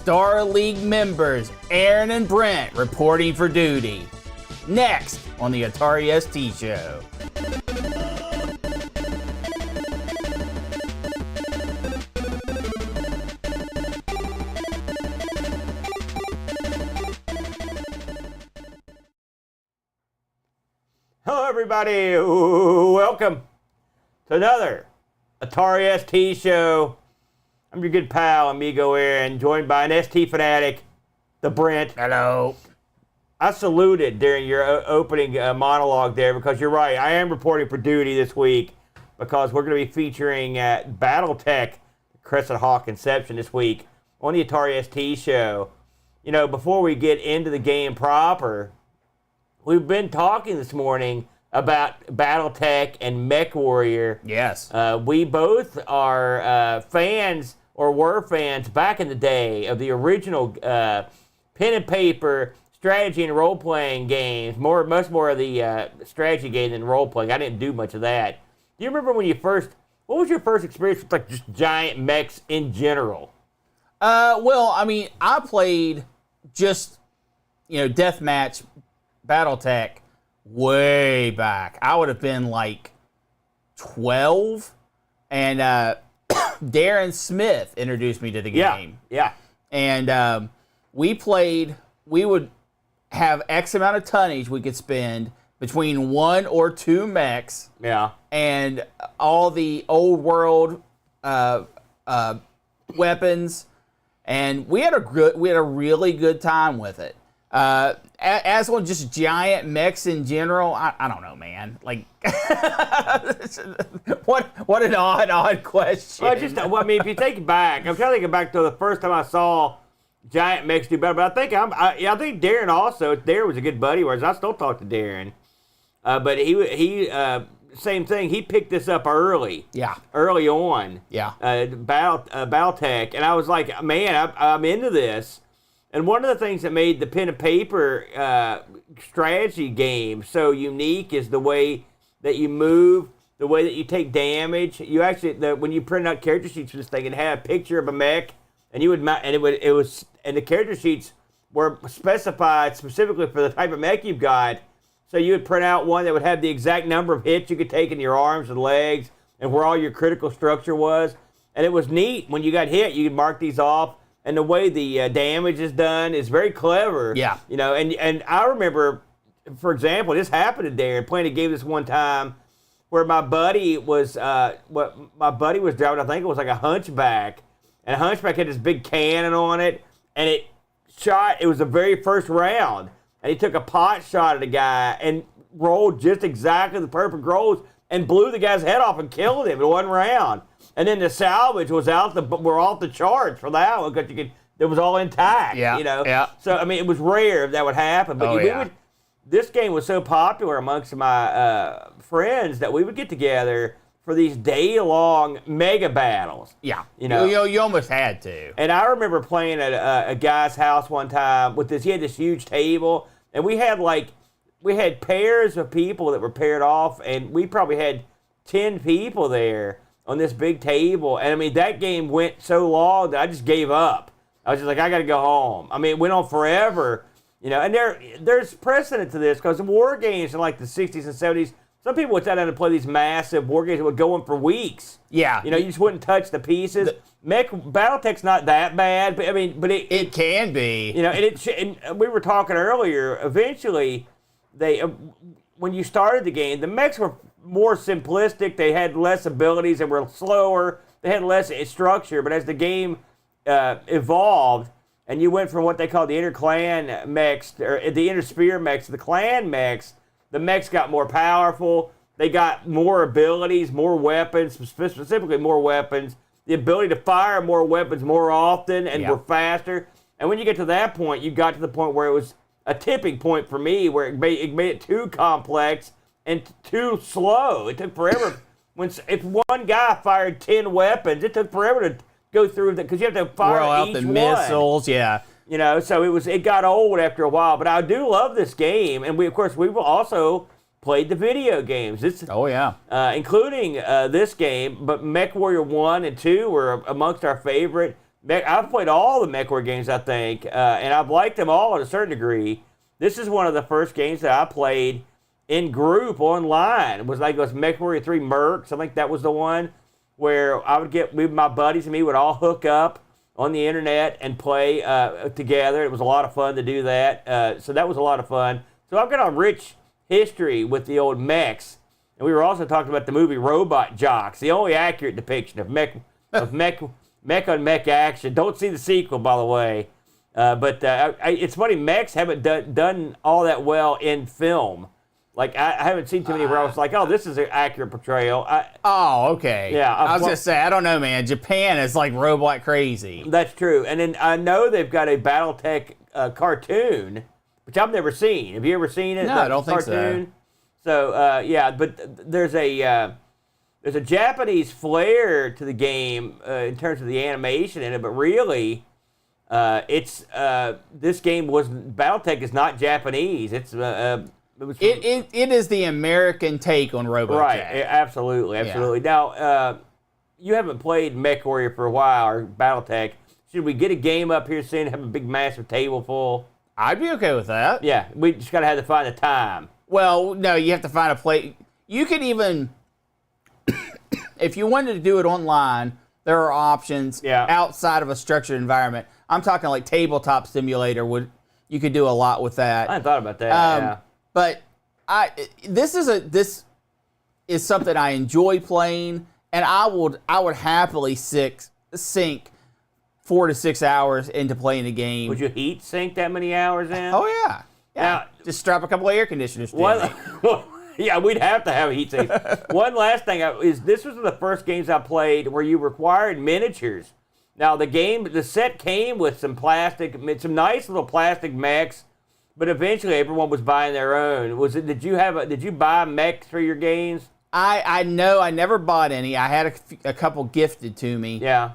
Star League members Aaron and Brent reporting for duty. Next on the Atari ST Show. Hello everybody, welcome to another Atari ST Show. I'm your good pal, Amigo Aaron, joined by an ST fanatic, the Brent. Hello. I saluted during your opening monologue there because you're right. I am reporting for duty this week because we're going to be featuring BattleTech, Crescent Hawk Inception this week on the Atari ST Show. You know, before we get into the game proper, we've been talking this morning about BattleTech and Mech Warrior. Yes. We both are fans, or were fans back in the day, of the original pen and paper strategy and role-playing games. Much more of the strategy game than role-playing. I didn't do much of that. Do you remember when what was your first experience with like just giant mechs in general? Well, I mean, I played just, deathmatch BattleTech way back. I would have been like 12, and Darren Smith introduced me to the game. Yeah. And we would have X amount of tonnage we could spend between 1 or 2 mechs. Yeah. And all the old world weapons, and we had a really good time with it. As on just giant mechs in general, I don't know, man. Like, what an odd question. Well, if you take it back, I'm trying to think back to the first time I saw giant mechs do better. But I think Darren also. Darren was a good buddy of ours. I still talk to Darren, but he same thing. He picked this up early. Yeah. Early on. Yeah. BattleTech, and I was like, man, I'm into this. And one of the things that made the pen and paper strategy game so unique is the way that you move, the way that you take damage. You actually, when you print out character sheets for this thing, it had a picture of a mech, and the character sheets were specified specifically for the type of mech you've got. So you would print out one that would have the exact number of hits you could take in your arms and legs, and where all your critical structure was. And it was neat when you got hit. You could mark these off. And the way the damage is done is very clever. Yeah. And I remember, for example, this happened to Darren playing a game this one time where my buddy was driving. I think it was like a Hunchback, and a Hunchback had this big cannon on it, and it was the very first round, and he took a pot shot at a guy and rolled just exactly the perfect rolls and blew the guy's head off and killed him in one round. And then the salvage was off the charts for that one because it was all intact. Yeah. Yeah. So I mean, it was rare that would happen. But this game was so popular amongst my friends that we would get together for these day-long mega battles. Yeah. You almost had to. And I remember playing at a guy's house one time with this. He had this huge table, and we had pairs of people that were paired off, and we probably had 10 people there on this big table. And I mean, that game went so long that I just gave up. I was just like, I got to go home. I mean, it went on forever, and there's precedent to this because war games in like the 60s and 70s, some people would sit down and play these massive war games that would go on for weeks. Yeah. You just wouldn't touch the pieces. BattleTech's not that bad, but it can be. And we were talking earlier, eventually, when you started the game, the mechs were more simplistic. They had less abilities and were slower. They had less structure. But as the game evolved, and you went from what they call the inter-clan mechs, or the inter-sphere mechs, to the clan mechs, the mechs got more powerful. They got more abilities, more weapons, specifically more weapons. The ability to fire more weapons more often and were faster. And when you get to that point, you got to the point where it was a tipping point for me, where it made it too complex and too slow. It took forever. If one guy fired 10 weapons, it took forever to go through because you have to fire out each the one. missiles. Yeah. So it got old after a while. But I do love this game, and we've also played the video games. Including this game. But Mech Warrior 1 and 2 were amongst our favorite. I've played all the MechWarrior games, I think, and I've liked them all to a certain degree. This is one of the first games that I played in group online. It was MechWarrior 3 Mercs. I think that was the one where I would get my buddies and me would all hook up on the internet and play together. It was a lot of fun to do that. So that was a lot of fun. So I've got a rich history with the old mechs. And we were also talking about the movie Robot Jocks, the only accurate depiction of mech on mech action. Don't see the sequel, by the way. But it's funny, mechs haven't done all that well in film. Like, I haven't seen too many where I was like, oh, this is an accurate portrayal. Okay. Yeah. I was going to say, I don't know, man. Japan is like robot crazy. That's true. And then I know they've got a BattleTech cartoon, which I've never seen. Have you ever seen it? No, I don't think so. So, yeah, but there's a Japanese flair to the game in terms of the animation in it, but really, this game BattleTech is not Japanese. It is the American take on Robotech. Right, absolutely. Yeah. Now, you haven't played MechWarrior for a while, or BattleTech. Should we get a game up here soon, have a big massive table full? I'd be okay with that. Yeah, we just got to have to find the time. Well, no, you have to find a place. You could even, if you wanted to do it online, there are options outside of a structured environment. I'm talking like Tabletop Simulator. You could do a lot with that. I hadn't thought about that, yeah. But this is something I enjoy playing, and I would happily sink 4 to 6 hours into playing a game. Would you heat sink that many hours in? Oh yeah. Now, just strap a couple of air conditioners to it. Yeah, we'd have to have a heat sink. One last thing this was the first games I played where you required miniatures. Now the set came with some nice little plastic mechs. But eventually, everyone was buying their own. Did you buy mechs for your games? I know I never bought any. I had a couple gifted to me. Yeah.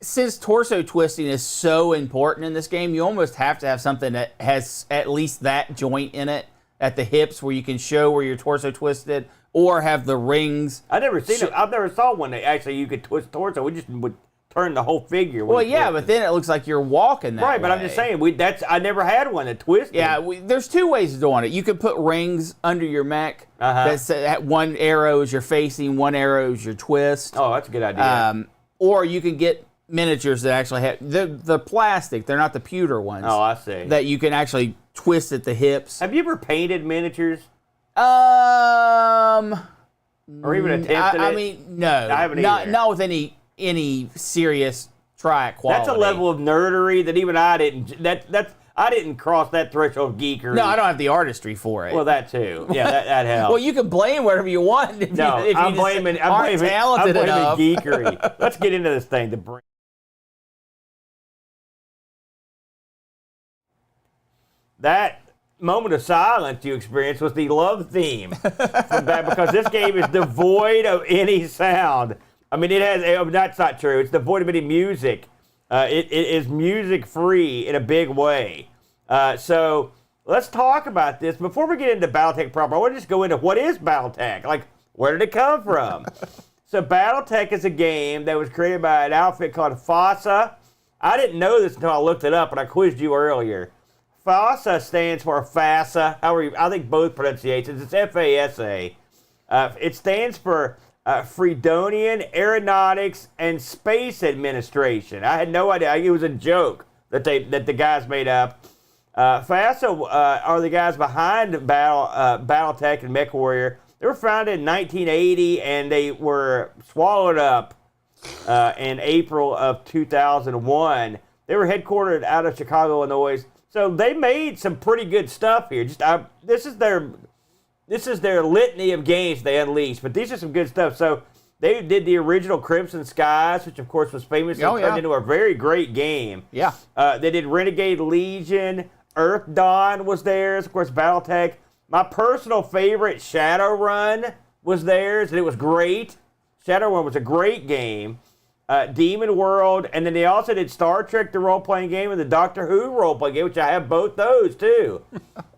Since torso twisting is so important in this game, you almost have to have something that has at least that joint in it at the hips where you can show where your torso twisted, or have the rings. I've never saw one that actually you could twist torso. We just would turn the whole figure. Well, yeah, but then it looks like you're walking that way. Right, but I'm just saying, I never had one that twisted. Yeah, there's two ways of doing it. You could put rings under your mech. That one arrow is your facing, one arrow is your twist. Oh, that's a good idea. Or you can get miniatures that actually have the plastic. They're not the pewter ones. Oh, I see. That you can actually twist at the hips. Have you ever painted miniatures? Or even attempted it? I mean, no. I haven't either. Not with any serious try quality. That's a level of nerdery that even I didn't. I didn't cross that threshold of geekery. No, I don't have the artistry for it. Well, that too. Yeah, that helps. Well, you can blame whatever you want. I'm blaming geekery. Let's get into this thing. That moment of silence you experienced was the love theme from that, because this game is devoid of any sound. I mean, that's not true. It's devoid of any music. It is music free in a big way. So let's talk about this. Before we get into BattleTech proper, I want to just go into what is BattleTech? Like, where did it come from? So BattleTech is a game that was created by an outfit called FASA. I didn't know this until I looked it up, and I quizzed you earlier. FASA stands for FASA. I think both pronunciations. It's FASA. It stands for Freedonian Aeronautics and Space Administration. I had no idea. It was a joke that the guys made up. FASA are the guys behind BattleTech and MechWarrior. They were founded in 1980, and they were swallowed up in April of 2001. They were headquartered out of Chicago, Illinois. So they made some pretty good stuff here. This is their litany of games they unleashed, but these are some good stuff. So they did the original Crimson Skies, which of course was famously turned into a very great game. Yeah. They did Renegade Legion. Earth Dawn was theirs. Of course, BattleTech. My personal favorite, Shadowrun, was theirs, and it was great. Shadowrun was a great game. Demon World, and then they also did Star Trek, the role-playing game, and the Doctor Who role-playing game, which I have both those, too.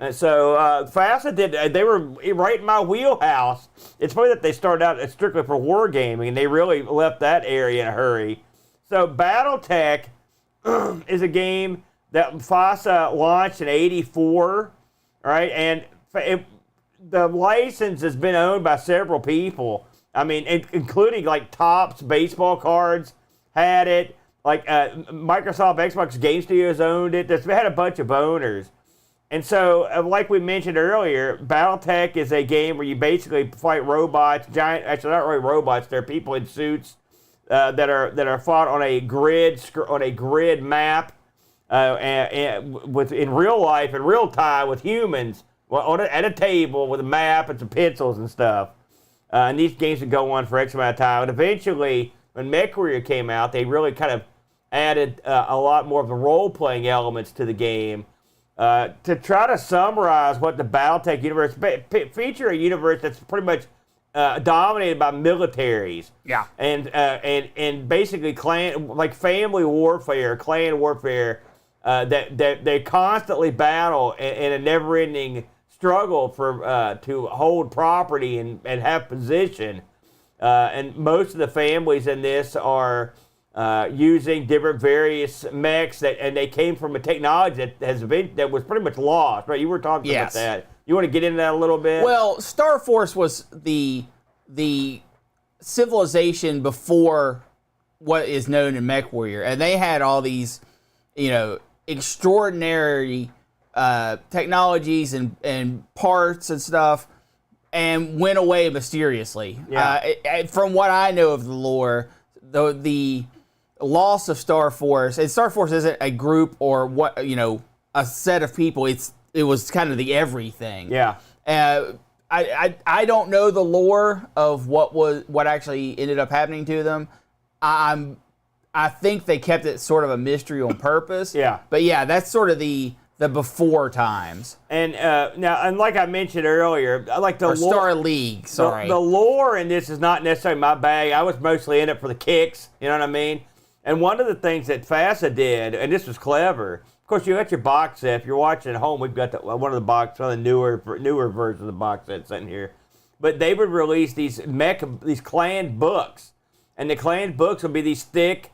And so FASA they were right in my wheelhouse. It's funny that they started out strictly for wargaming, and they really left that area in a hurry. So BattleTech is a game that FASA launched in '84, right? And the license has been owned by several people. I mean, including like Topps baseball cards had it. Like Microsoft Xbox Game Studios owned it. It's had a bunch of owners. And so, like we mentioned earlier, BattleTech is a game where you basically fight robots, actually not really robots, they're people in suits that are fought on a grid map, in real life, in real time with humans at a table with a map and some pencils and stuff. And these games would go on for X amount of time. And eventually, when MechWarrior came out, they really kind of added a lot more of the role-playing elements to the game. To try to summarize what the BattleTech universe feature, a universe that's pretty much dominated by militaries, and basically family warfare, clan warfare, that they constantly battle in a never-ending struggle to hold property and have position, and most of the families in this are using different various mechs and they came from a technology that was pretty much lost, right? You were talking about that. You want to get into that a little bit? Well, Star Force was the civilization before what is known in MechWarrior, and they had all these, extraordinary technologies and parts and stuff, and went away mysteriously. Yeah. From what I know of the lore, the loss of Star Force, and Star Force isn't a group or a set of people. It was kind of the everything. Yeah. I don't know the lore of what actually ended up happening to them. I think they kept it sort of a mystery on purpose. Yeah. But yeah, that's sort of the before times. And now, and like I mentioned earlier, I like the lore, Star League. Sorry. The lore in this is not necessarily my bag. I was mostly in it for the kicks. You know what I mean? And one of the things that FASA did, and this was clever. Of course, you got your box set. If you're watching at home, we've got one of the newer versions of the box set sitting here. But they would release these clan books, and the clan books would be these thick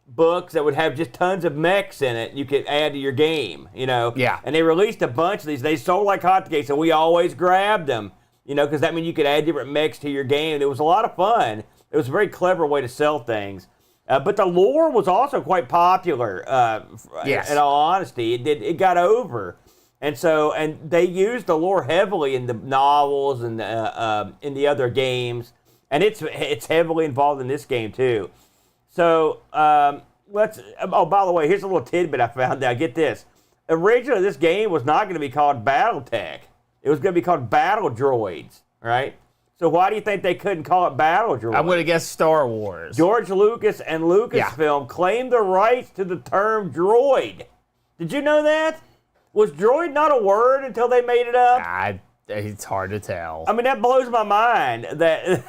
books that would have just tons of mechs in it you could add to your game, Yeah. And they released a bunch of these. They sold like hotcakes, and we always grabbed them, because that means you could add different mechs to your game. It was a lot of fun. It was a very clever way to sell things. But the lore was also quite popular, yes. In all honesty. It got over. And they used the lore heavily in the novels and in the other games. And it's heavily involved in this game, too. So, by the way, here's a little tidbit I found out. Get this. Originally, this game was not going to be called BattleTech. It was going to be called Battle Droids, right? So why do you think they couldn't call it Battle Droids? I'm going to guess Star Wars. George Lucas and Lucasfilm claimed the rights to the term droid. Did you know that? Was droid not a word until they made it up? It's hard to tell. I mean, that blows my mind that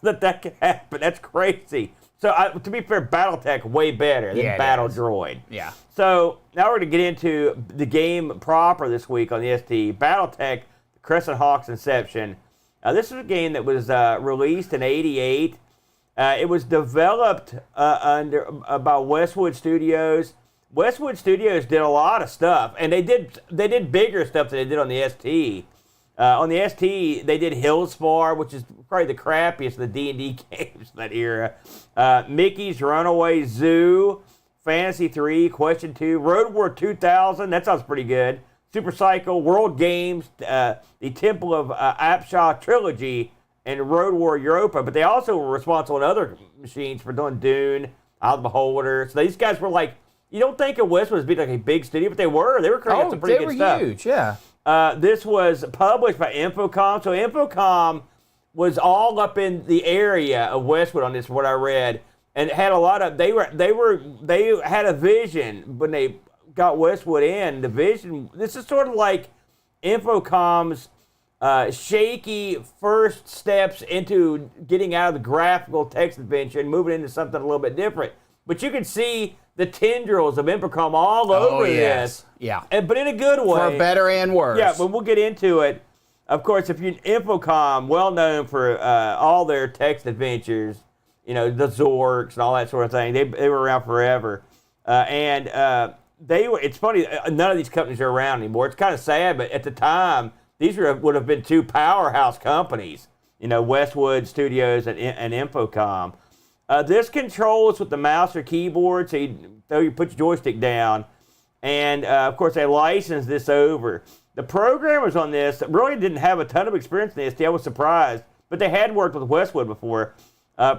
that could happen. That's crazy. So, to be fair, BattleTech way better than Battle Droid. Yeah. So, now we're going to get into the game proper this week on the ST. BattleTech, Crescent Hawk's Inception. This is a game that was released in '88. It was developed by Westwood Studios. Westwood Studios did a lot of stuff, and they did bigger stuff than they did on the ST. On the ST, they did Hillspar, which is probably the crappiest of the D&D games in that era. Mickey's Runaway Zoo, Fantasy 3, Question 2, Road War 2000, that sounds pretty good. Super Cycle, World Games, the Temple of Apshah Trilogy, and Road War Europa. But they also were responsible on other machines for doing Dune, Eye of the Beholder. So these guys were like, you don't think of Westwood as being like a big studio, but they were. They were creating some pretty good stuff. They were huge, yeah. This was published by Infocom. So Infocom was all up in the area of Westwood on this, what I read, and had a lot of. They had a vision when they got Westwood in. The vision. This is sort of like Infocom's shaky first steps into getting out of the graphical text adventure and moving into something a little bit different. But you can see the tendrils of Infocom all over this. Yeah. But in a good way. For better and worse. Yeah, but we'll get into it. Of course, if you're Infocom, well known for all their text adventures, the Zorks and all that sort of thing. They were around forever. It's funny, none of these companies are around anymore. It's kind of sad, but at the time, these would have been two powerhouse companies, Westwood Studios and Infocom. This controls with the mouse or keyboard, so you put your joystick down. And, of course, they licensed this over. The programmers on this really didn't have a ton of experience in this. I was surprised. But they had worked with Westwood before.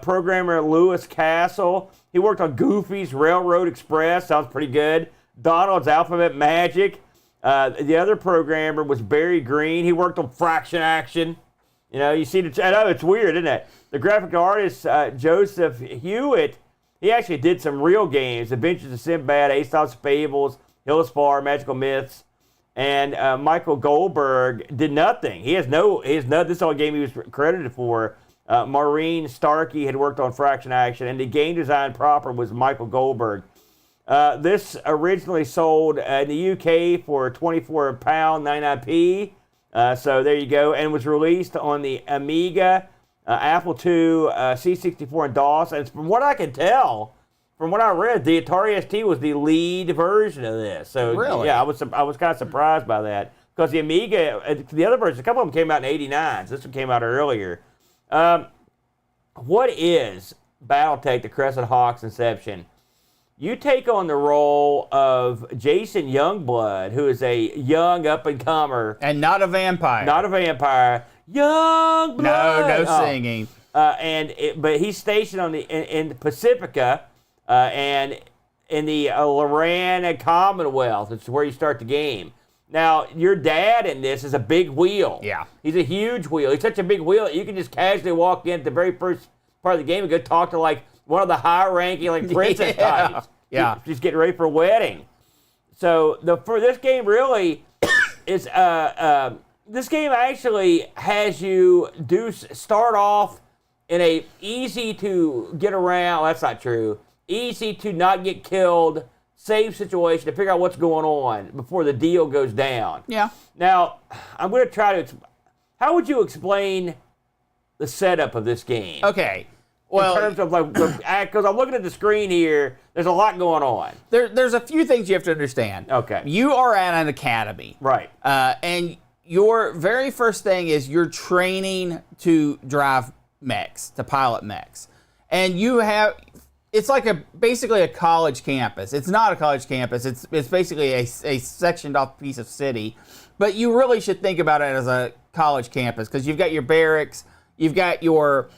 Programmer Lewis Castle. He worked on Goofy's Railroad Express. Sounds pretty good. Donald's Alphabet Magic. The other programmer was Barry Green. He worked on Fraction Action. You see I know it's weird, isn't it? The graphic artist, Joseph Hewitt, he actually did some real games. Adventures of Sinbad, Aesop's Fables, Hills Far, Magical Myths. And Michael Goldberg did nothing. This is the only game he was credited for. Maureen Starkey had worked on Fraction Action, and the game design proper was Michael Goldberg. This originally sold in the UK for £24, 99p. So there you go, and was released on the Amiga, Apple II, C64, and DOS. And from what I can tell, from what I read, the Atari ST was the lead version of this. So really? Yeah, I was kind of surprised by that because the Amiga, the other version, a couple of them came out in '89. So this one came out earlier. What is BattleTech, the Crescent Hawks Inception? You take on the role of Jason Youngblood, who is a young up-and-comer. And not a vampire. Not a vampire. Youngblood! No singing. But he's stationed in Pacifica, and in the Loran Commonwealth. It's where you start the game. Now, your dad in this is a big wheel. Yeah. He's a huge wheel. He's such a big wheel that you can just casually walk in at the very first part of the game and go talk to, one of the high-ranking, princess types. Yeah. She's getting ready for a wedding. So, for this game really is, this game actually has you start off in a easy to get around, that's not true, easy to not get killed, safe situation to figure out what's going on before the deal goes down. Yeah. Now, I'm going to try to, how would you explain the setup of this game? Okay. Well, in terms of because I'm looking at the screen here, there's a lot going on. There's a few things you have to understand. Okay. You are at an academy. Right. And your very first thing is you're training to drive mechs, to pilot mechs. And it's basically a college campus. It's not a college campus. It's basically a sectioned off piece of city. But you really should think about it as a college campus because you've got your barracks, you've got your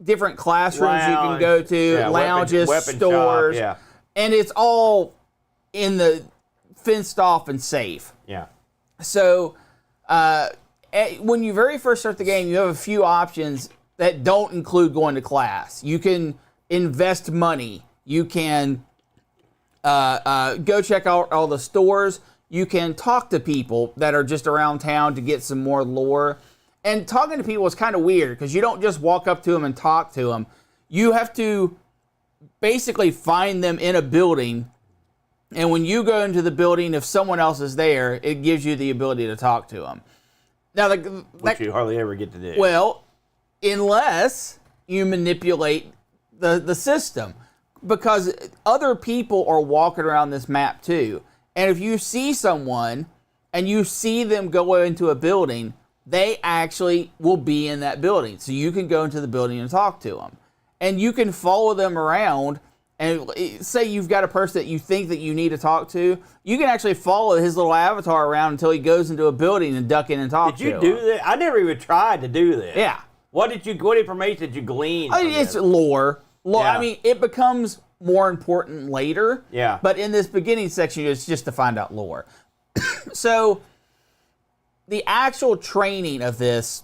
different classrooms you can go to, lounges, weapon stores, shop, and it's all in the fenced off and safe. Yeah. So when you very first start the game, you have a few options that don't include going to class. You can invest money. You can go check out all the stores. You can talk to people that are just around town to get some more lore. And talking to people is kind of weird because you don't just walk up to them and talk to them. You have to basically find them in a building. And when you go into the building, if someone else is there, it gives you the ability to talk to them. Now, which you hardly ever get to do. Well, unless you manipulate the system. Because other people are walking around this map too. And if you see someone and you see them go into a building, they actually will be in that building. So you can go into the building and talk to them. And you can follow them around. And say you've got a person that you think that you need to talk to, you can actually follow his little avatar around until he goes into a building and duck in and talk to him. Did you do that? I never even tried to do this. Yeah. What information did you glean from it's this? lore. Yeah. I mean, it becomes more important later. Yeah. But in this beginning section, it's just to find out lore. So the actual training of this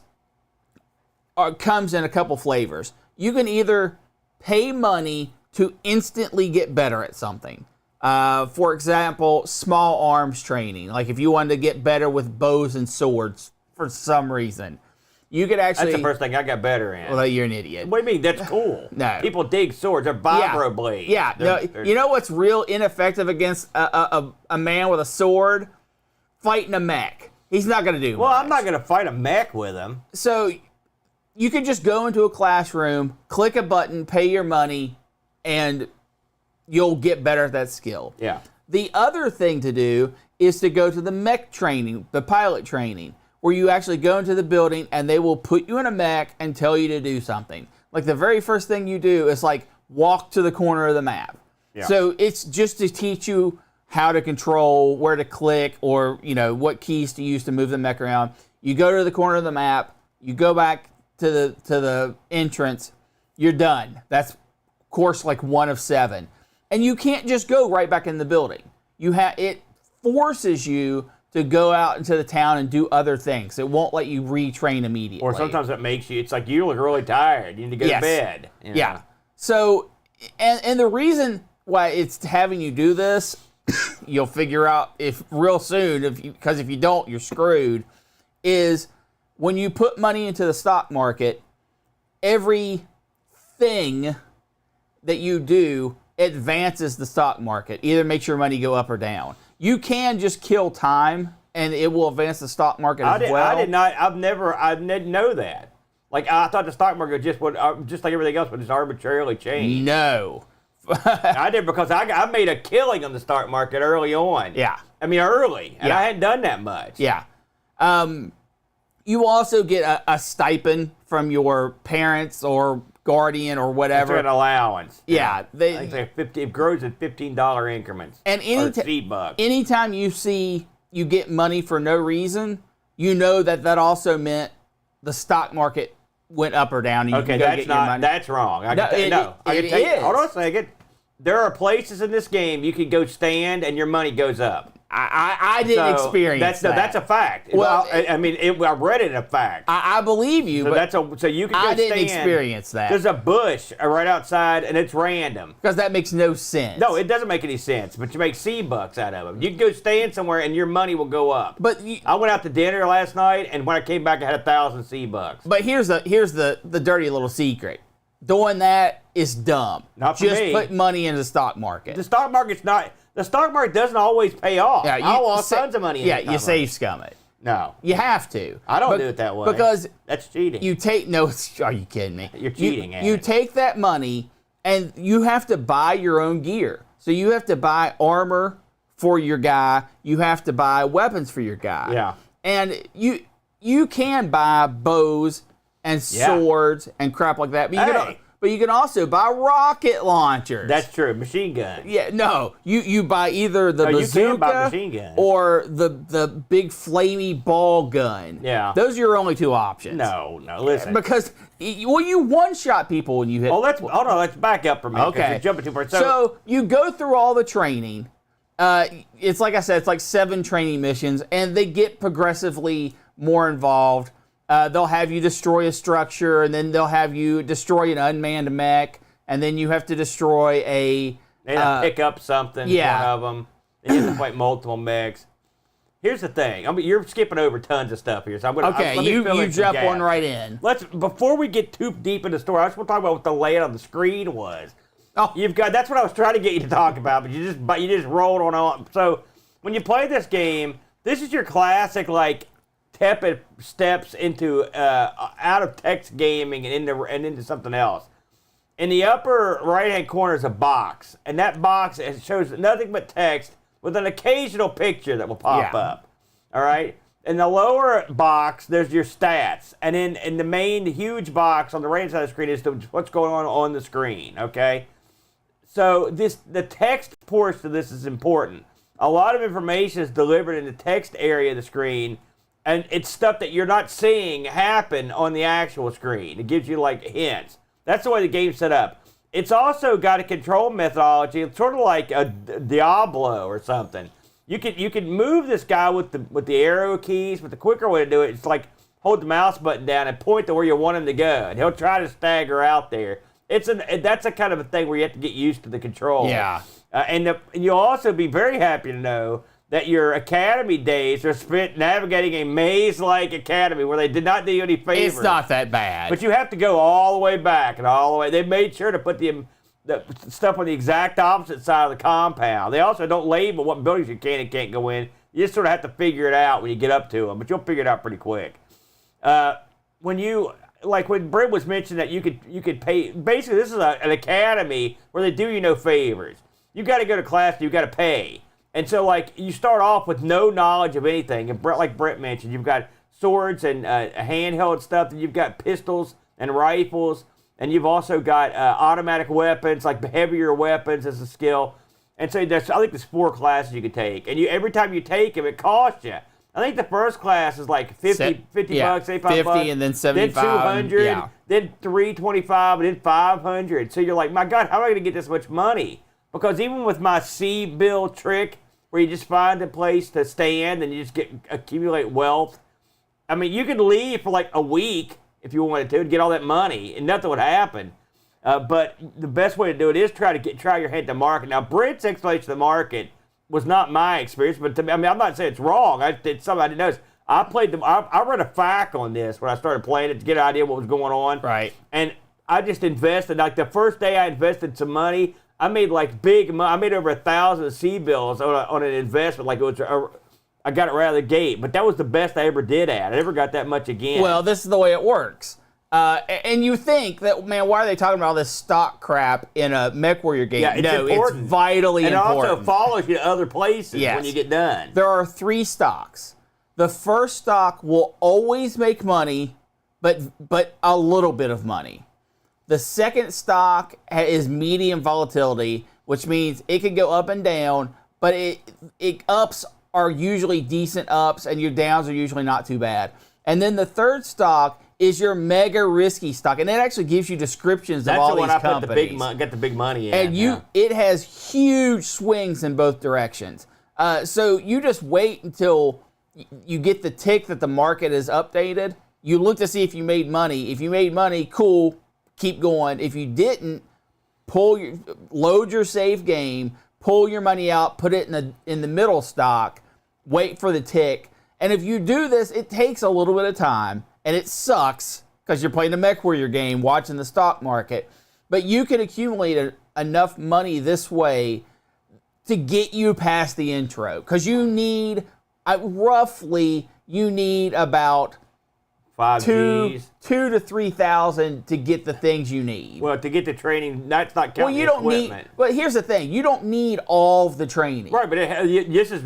comes in a couple flavors. You can either pay money to instantly get better at something. For example, small arms training. Like if you wanted to get better with bows and swords for some reason, you could actually... That's the first thing I got better in. Well, you're an idiot. What do you mean? That's cool. No. People dig swords. They're vibro blades. Yeah. No, you know what's real ineffective against a man with a sword? Fighting a mech. He's not going to do Well, much. I'm not going to fight a mech with him. So you could just go into a classroom, click a button, pay your money, and you'll get better at that skill. Yeah. The other thing to do is to go to the mech training, the pilot training, where you actually go into the building and they will put you in a mech and tell you to do something. Like the very first thing you do is like walk to the corner of the map. Yeah. So it's just to teach you how to control, where to click, or what keys to use to move the mech around. You go to the corner of the map, you go back to the entrance, you're done. That's course like 1 of 7. And you can't just go right back in the building. It forces you to go out into the town and do other things. It won't let you retrain immediately. Or sometimes it's like you look really tired. You need to go to bed. Yeah. So, and the reason why it's having you do this, you'll figure out real soon, because if you don't, you're screwed, is when you put money into the stock market, every thing that you do advances the stock market. Either makes your money go up or down. You can just kill time, and it will advance the stock market as well. I did not. I didn't know that. Like, I thought the stock market just would, just like everything else, would just arbitrarily change. No. I did, because I made a killing on the stock market early on. Yeah. I mean, early, and I hadn't done that much. Yeah. You also get a stipend from your parents or guardian or whatever. It's an allowance. Yeah. I think it grows in $15 increments. And $8. Anytime you see you get money for no reason, you know that also meant the stock market went up or down. And you can go get your money. That's wrong. It is. Hold on a second. There are places in this game you can go stand and your money goes up. I didn't experience that. That's a fact. Well, I read it a fact. I believe you, but so you can go stand. I didn't experience that. There's a bush right outside, and it's random. Because that makes no sense. No, it doesn't make any sense, but you make $C-bucks out of them. You can go stand somewhere, and your money will go up. But I went out to dinner last night, and when I came back, I had 1,000 C-bucks. But here's the dirty little secret. Doing that is dumb. Not for me. Just put money into the stock market. The stock market doesn't always pay off. Yeah, I lost tons of money in the stock market. You save scum it. No. You have to. I don't do it that way. Because that's cheating. Are you kidding me? You're cheating. You take that money and you have to buy your own gear. So you have to buy armor for your guy. You have to buy weapons for your guy. Yeah. And you can buy bows and swords and crap like that. But you can also buy rocket launchers. That's true. Machine gun. Yeah, no. You buy either the bazooka or the big flamey ball gun. Yeah. Those are your only 2 options. No, listen. Because, you one-shot people when you hit... let's back up for a minute. Okay. You're jumping too far. So you go through all the training. It's like I said, it's like 7 training missions, and they get progressively more involved. They'll have you destroy a structure, and then they'll have you destroy an unmanned mech, and then you have to destroy They have to pick up something. Yeah. One of them. Then you have to fight multiple mechs. Here's the thing. You're skipping over tons of stuff here, so you jump one right in. Before we get too deep into the story, I just want to talk about what the layout on the screen was. Oh, that's what I was trying to get you to talk about, but you just rolled on. So when you play this game, this is your classic tepid steps into out of text gaming and into something else. In the upper right-hand corner is a box, and that box shows nothing but text with an occasional picture that will pop up. All right. In the lower box, there's your stats, and in the main huge box on the right side of the screen is what's going on the screen. Okay. So the text portion of this is important. A lot of information is delivered in the text area of the screen. And it's stuff that you're not seeing happen on the actual screen. It gives you hints. That's the way the game's set up. It's also got a control methodology. It's sort of like a Diablo or something. You can move this guy with the arrow keys, but the quicker way to do it is hold the mouse button down and point to where you want him to go, and he'll try to stagger out there. That's a kind of a thing where you have to get used to the control. Yeah. And you'll also be very happy to know that your academy days are spent navigating a maze-like academy where they did not do you any favors. It's not that bad. But you have to go all the way back and all the way. They made sure to put the stuff on the exact opposite side of the compound. They also don't label what buildings you can and can't go in. You just sort of have to figure it out when you get up to them, but you'll figure it out pretty quick. When Brent was mentioning that you could pay. Basically, this is an academy where they do you no favors. you got to go to class and you got to pay. And so, like, you start off with no knowledge of anything. And like Brent mentioned, you've got swords and handheld stuff, and you've got pistols and rifles, and you've also got automatic weapons, like heavier weapons as a skill. And so I think there's 4 classes you can take. And every time you take them, it costs you. I think the first class is like 50 bucks, 85 50 bucks. and then 75. Then 200, yeah. then 325, and then 500. So you're like, my God, how am I going to get this much money? Because even with my C-bill trick, where you just find a place to stand and you just accumulate wealth, I mean, you could leave for like a week if you wanted to get all that money, and nothing would happen. But the best way to do it is try your hand at the market. Now, Brent's explanation of the market was not my experience, but to me, I mean, I'm not saying it's wrong. It's something I didn't notice. I read a FAQ on this when I started playing it to get an idea what was going on. Right. And I just invested. Like the first day I invested some money, I made like big money. I made over 1,000 C-bills on an investment. Like it was, I got it right out of the gate. But that was the best I ever did at. I never got that much again. Well, this is the way it works. And you think that, man, why are they talking about all this stock crap in a MechWarrior game? Yeah, it's important. It's vitally important. And it also follows you to other places when you get done. There are 3 stocks. The first stock will always make money, but a little bit of money. The second stock is medium volatility, which means it can go up and down, but it ups are usually decent ups, and your downs are usually not too bad. And then the third stock is your mega risky stock, and it actually gives you descriptions of all these companies. That's the one I got the big money in. And it has huge swings in both directions. So you just wait until you get the tick that the market is updated. You look to see if you made money. If you made money, cool, keep going. If you didn't, load your save game, pull your money out, put it in the middle stock, wait for the tick. And if you do this, it takes a little bit of time, and it sucks because you're playing a MechWarrior game, watching the stock market. But you can accumulate enough money this way to get you past the intro, because you need roughly about 5 2 Gs. to 3,000 to get the things you need. Well, to get the training, that's not counting you the don't equipment. need. But here's the thing: you don't need all of the training. Right, but this is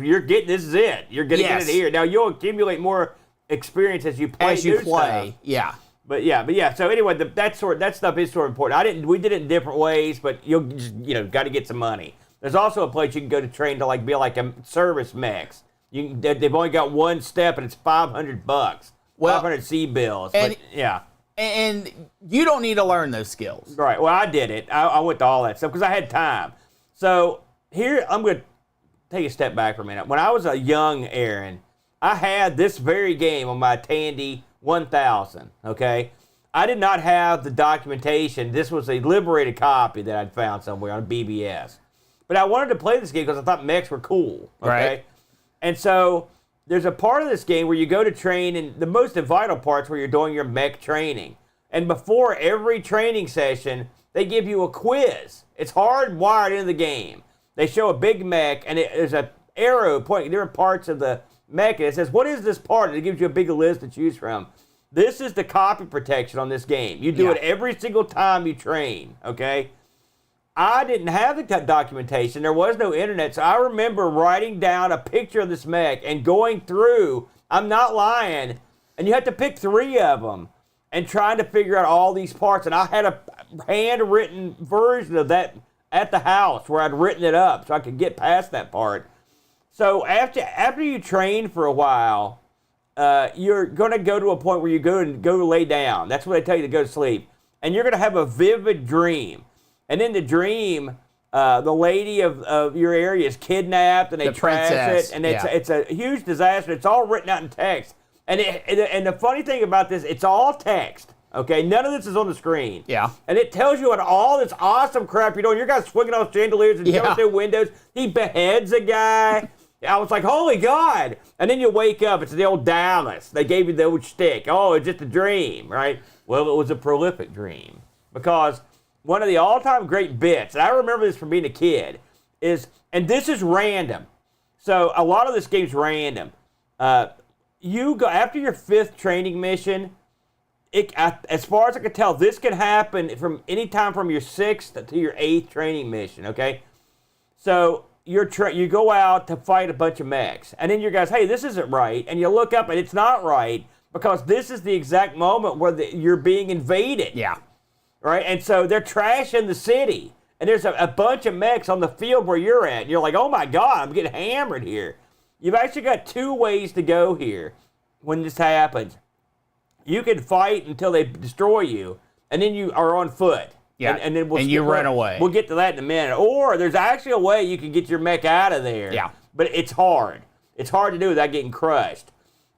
it. You're getting it here. Now you'll accumulate more experience as you play. Stuff. Yeah. But yeah. So anyway, that stuff is sort of important. We did it in different ways, but you'll just, got to get some money. There's also a place you can go to train to be like a service mechs. They've only got one step, and it's $500. 500 C-bills. And you don't need to learn those skills. Right. Well, I did it. I went to all that stuff because I had time. So here, I'm going to take a step back for a minute. When I was a young Aaron, I had this very game on my Tandy 1000, okay? I did not have the documentation. This was a liberated copy that I'd found somewhere on BBS. But I wanted to play this game because I thought mechs were cool, okay? Right. And so there's a part of this game where you go to train, and the most vital part's where you're doing your mech training. And before every training session, they give you a quiz. It's hardwired into the game. They show a big mech, and there's an arrow pointing different parts of the mech, and it says, what is this part? And it gives you a big list to choose from. This is the copy protection on this game. You do it every single time you train, okay? I didn't have the documentation. There was no internet, so I remember writing down a picture of this mech and going through, I'm not lying, and you have to pick 3 of them and trying to figure out all these parts. And I had a handwritten version of that at the house where I'd written it up so I could get past that part. So after you train for a while, you're going to go to a point where you go lay down. That's what they tell you to go to sleep. And you're going to have a vivid dream. And in the dream, the lady of your area is kidnapped, and they trash it, and it's a huge disaster. It's all written out in text. And the funny thing about this, it's all text. Okay, none of this is on the screen. Yeah. And it tells you what all this awesome crap you're doing. Your guy's swinging off chandeliers and jumping through windows. He beheads a guy. I was like, holy God. And then you wake up. It's the old Dallas. They gave you the old shtick. Oh, it's just a dream, right? Well, it was a prolific dream. Because one of the all-time great bits, and I remember this from being a kid, is, and this is random. So a lot of this game's random. You go after your 5th training mission. As far as I can tell, this can happen from any time from your 6th to your 8th training mission. Okay, So you go out to fight a bunch of mechs, and then you guys, hey, this isn't right, and you look up and it's not right because this is the exact moment where you're being invaded. Yeah. Right, and so they're trashing the city, and there's a bunch of mechs on the field where you're at, and you're like, oh my God, I'm getting hammered here. You've actually got 2 ways to go here when this happens. You can fight until they destroy you, and then you are on foot. Yeah, and then you run away. We'll get to that in a minute. Or there's actually a way you can get your mech out of there. Yeah. But it's hard. It's hard to do without getting crushed.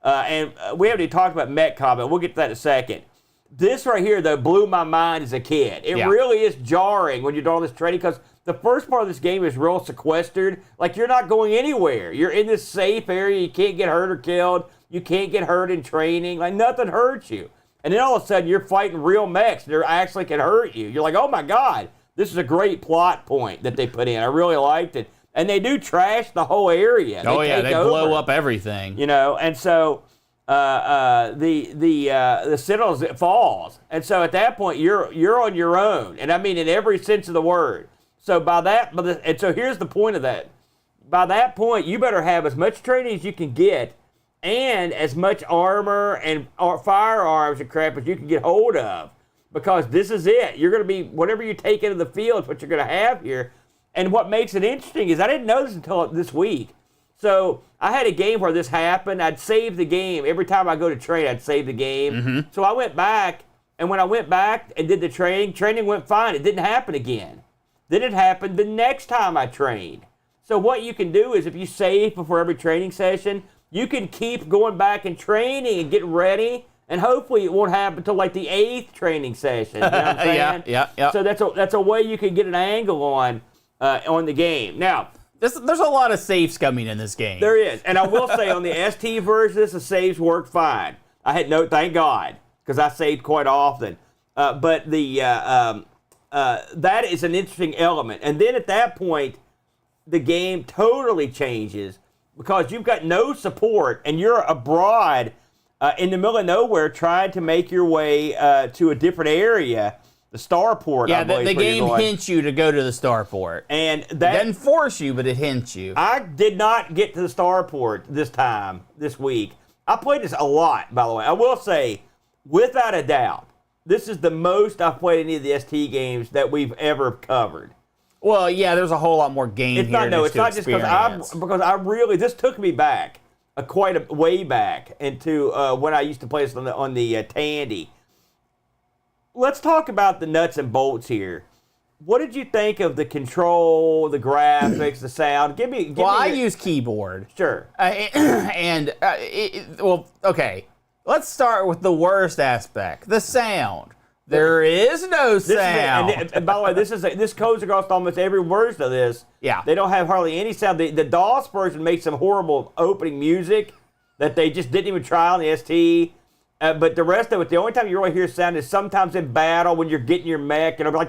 And we haven't even talked about mech combat. We'll get to that in a second. This right here, though, blew my mind as a kid. It really is jarring when you're doing all this training because the first part of this game is real sequestered. Like, you're not going anywhere. You're in this safe area. You can't get hurt or killed. You can't get hurt in training. Like, nothing hurts you. And then all of a sudden, you're fighting real mechs that actually can hurt you. You're like, oh, my God. This is a great plot point that they put in. I really liked it. And they do trash the whole area. They blow up everything. You know, and so... the Citadel falls, and so at that point you're on your own, and I mean in every sense of the word. So and so here's the point of that. By that point, you better have as much training as you can get, and as much armor and firearms and crap as you can get hold of, because this is it. You're going to be whatever you take into the field is what you're going to have here. And what makes it interesting is I didn't know this until this week. So I had a game where this happened. I'd save the game. Every time I go to train, I'd save the game. Mm-hmm. So I went back, and when I went back and did the training went fine. It didn't happen again. Then it happened the next time I trained. So what you can do is if you save before every training session, you can keep going back and training and getting ready, and hopefully it won't happen until like the 8th training session. You know what I'm saying? Yeah. So that's a way you can get an angle on the game. Now, there's a lot of saves coming in this game. There is. And I will say on the ST version, the saves worked fine. I had thank God, because I saved quite often. But that is an interesting element. And then at that point, the game totally changes because you've got no support and you're abroad in the middle of nowhere trying to make your way to a different area. The starport, yeah, I believe. The game hints you to go to the starport. And that it doesn't force you, but it hints you. I did not get to the starport this week. I played this a lot, by the way. I will say, without a doubt, this is the most I've played any of the ST games that we've ever covered. Well, yeah, there's a whole lot more game it's here. It's not just because I really, this took me back, quite a way back into when I used to play this on the Tandy. Let's talk about the nuts and bolts here. What did you think of the control, the graphics, the sound? I use keyboard. Sure. Okay. Let's start with the worst aspect, the sound. There is no sound. And by the way, this goes across almost every version of this. Yeah. They don't have hardly any sound. The DOS version makes some horrible opening music that they just didn't even try on the ST. But the rest of it, the only time you really hear sound is sometimes in battle when you're getting your mech and it'll be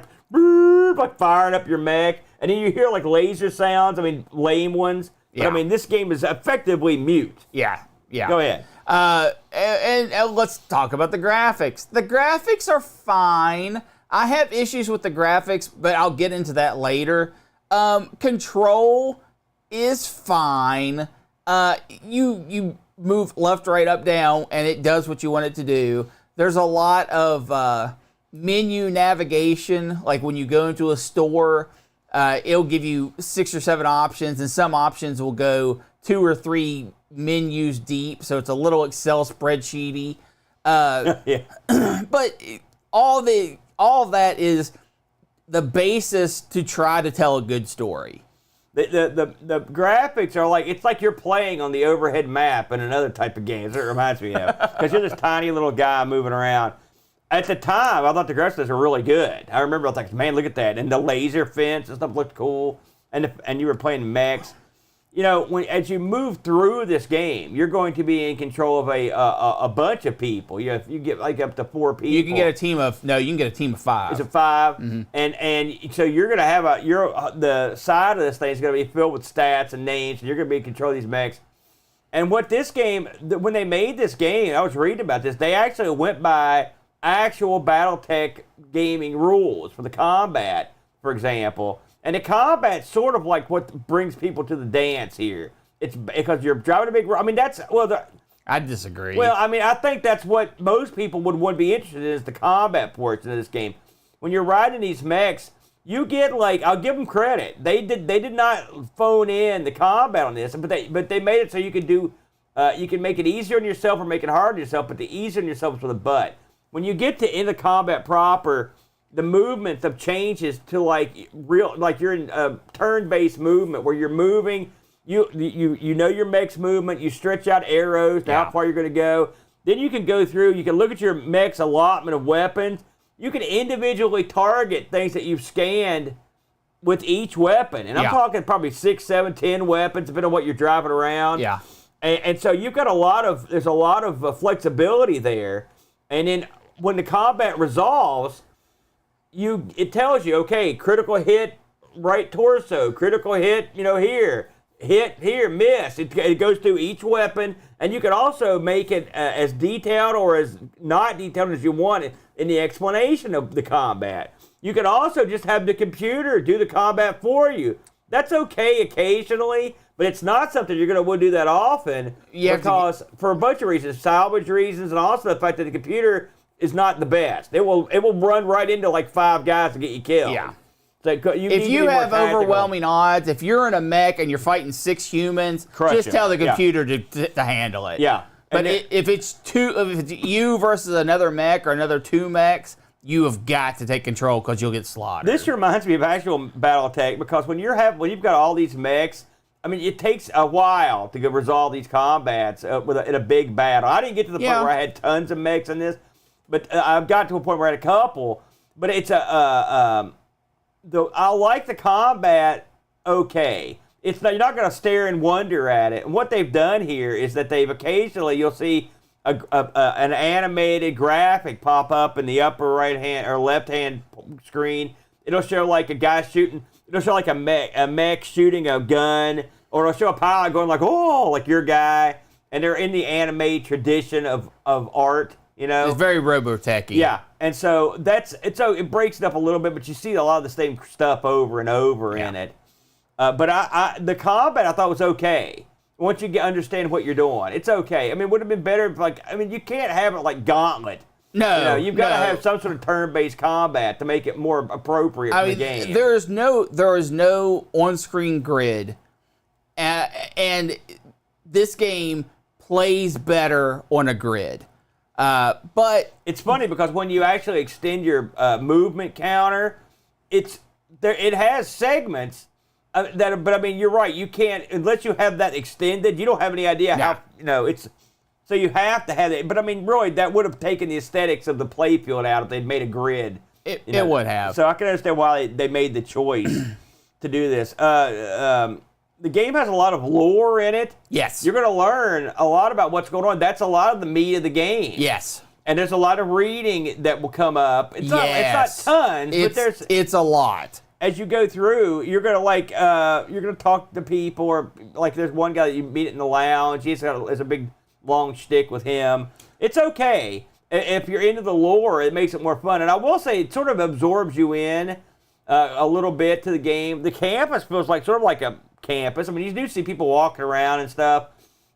like firing up your mech. And then you hear like laser sounds, lame ones. But Yeah. this game is effectively mute. Yeah. Go ahead. And let's talk about the graphics. The graphics are fine. I have issues with the graphics, but I'll get into that later. Control is fine. You move left, right, up, down, and it does what you want it to do. There's a lot of menu navigation, like when you go into a store, it'll give you 6 or 7 options, and some options will go 2 or 3 menus deep, so it's a little Excel spreadsheety. Yeah. But all that is the basis to try to tell a good story. The graphics are it's like you're playing on the overhead map in another type of game. That's what it reminds me of. Because you're this tiny little guy moving around. At the time, I thought the graphics were really good. I remember I was like, man, look at that. And the laser fence and stuff looked cool. And you were playing mechs. As you move through this game, you're going to be in control of a bunch of people. You get up to 4 people. You can get a team of 5. It's a 5, Mm-hmm. and so you're going to have the side of this thing is going to be filled with stats and names, and you're going to be in control of these mechs. And what this game, when they made this game, I was reading about this. They actually went by actual BattleTech gaming rules for the combat, for example. And the combat's sort of like what brings people to the dance here. It's because you're driving a big. I mean, that's I disagree. Well, I mean, I think that's what most people would want to be interested in is the combat portion of this game. When you're riding these mechs, you get like, I'll give them credit. They did not phone in the combat on this, but they made it so you can do, you can make it easier on yourself or make it harder on yourself. But the easier on yourself is with a butt. When you get to in the combat proper, the movements of changes to like you're in a turn-based movement where you're moving. You know your mech's movement. You stretch out arrows to how far you're going to go. Then you can go through. You can look at your mech's allotment of weapons. You can individually target things that you've scanned with each weapon. And I'm talking probably 6, 7, 10 weapons, depending on what you're driving around. Yeah. And so you've got there's a lot of flexibility there. And then when the combat resolves, it tells you, okay, critical hit right torso, critical hit, here. Hit here, miss. It goes through each weapon, and you can also make it as detailed or as not detailed as you want in the explanation of the combat. You can also just have the computer do the combat for you. That's okay occasionally, but it's not something you're going to want to do that often because for a bunch of reasons, salvage reasons, and also the fact that the computer is not the best. It will run right into like 5 guys to get you killed. Yeah. If you have overwhelming odds, if you're in a mech and you're fighting 6 humans, just tell the computer to handle it. Yeah. But if it's you versus another mech or another 2 mechs, you have got to take control because you'll get slaughtered. This reminds me of actual BattleTech because when you've got all these mechs, I mean, it takes a while to resolve these combats in a big battle. I didn't get to the point where I had tons of mechs in this, but I've got to a point where I had a couple. But it's I like the combat okay. You're not going to stare and wonder at it. And what they've done here is that you'll see an animated graphic pop up in the upper right hand or left hand screen. It'll show like a guy shooting. It'll show like a mech shooting a gun, or it'll show a pilot going like, oh, like your guy. And they're in the anime tradition of art. It's very Robotech-y. Yeah, and so it breaks it up a little bit, but you see a lot of the same stuff over and over in it. But the combat I thought was okay. Once you understand what you're doing, it's okay. I mean, it would have been better if you can't have it like Gauntlet. No, you've got to have some sort of turn-based combat to make it more appropriate for the game. There is no on-screen grid, and this game plays better on a grid. But it's funny because when you actually extend your movement counter, it has segments but I mean, you're right. You can't unless you have that extended. You don't have any idea how it's. So you have to have it. But I mean, really, that would have taken the aesthetics of the playfield out if they'd made a grid. It would have. So I can understand why they made the choice to do this. The game has a lot of lore in it. Yes. You're going to learn a lot about what's going on. That's a lot of the meat of the game. Yes. And there's a lot of reading that will come up. It's not tons, but it's a lot. As you go through, you're gonna talk to people, or like there's one guy that you meet in the lounge. There's a big long shtick with him. It's okay if you're into the lore. It makes it more fun. And I will say, it sort of absorbs you in a little bit to the game. The campus feels like sort of like a campus. I mean, you do see people walking around and stuff.